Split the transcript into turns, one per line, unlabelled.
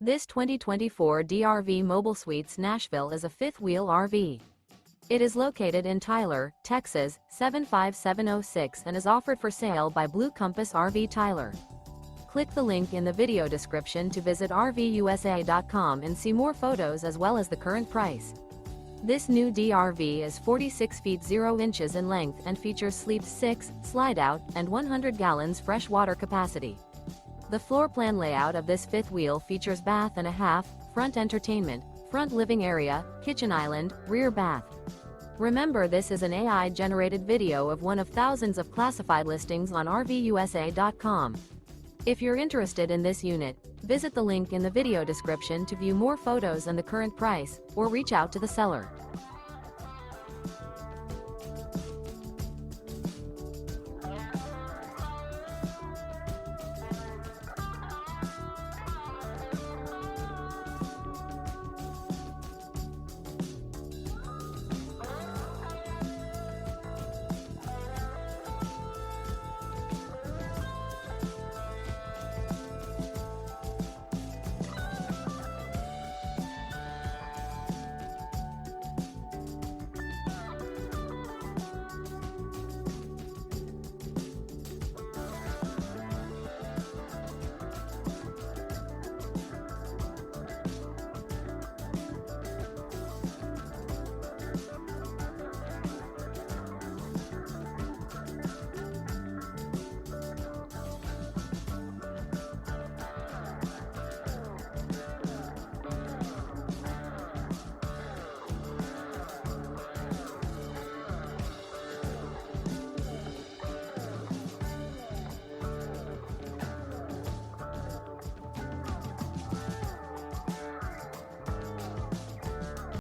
This 2024 DRV Mobile Suites Nashville is a fifth-wheel RV. It is located in Tyler, Texas, 75706 and is offered for sale by Blue Compass RV Tyler. Click the link in the video description to visit RVUSA.com and see more photos as well as the current price. This new DRV is 46 feet 0 inches in length and features sleep 6, slide-out, and 100 gallons fresh water capacity. The floor plan layout of this fifth wheel features bath and a half, front entertainment, front living area, kitchen island, rear bath. Remember, this is an AI-generated video of one of thousands of classified listings on RVUSA.com. If you're interested in this unit, visit the link in the video description to view more photos and the current price, or reach out to the seller.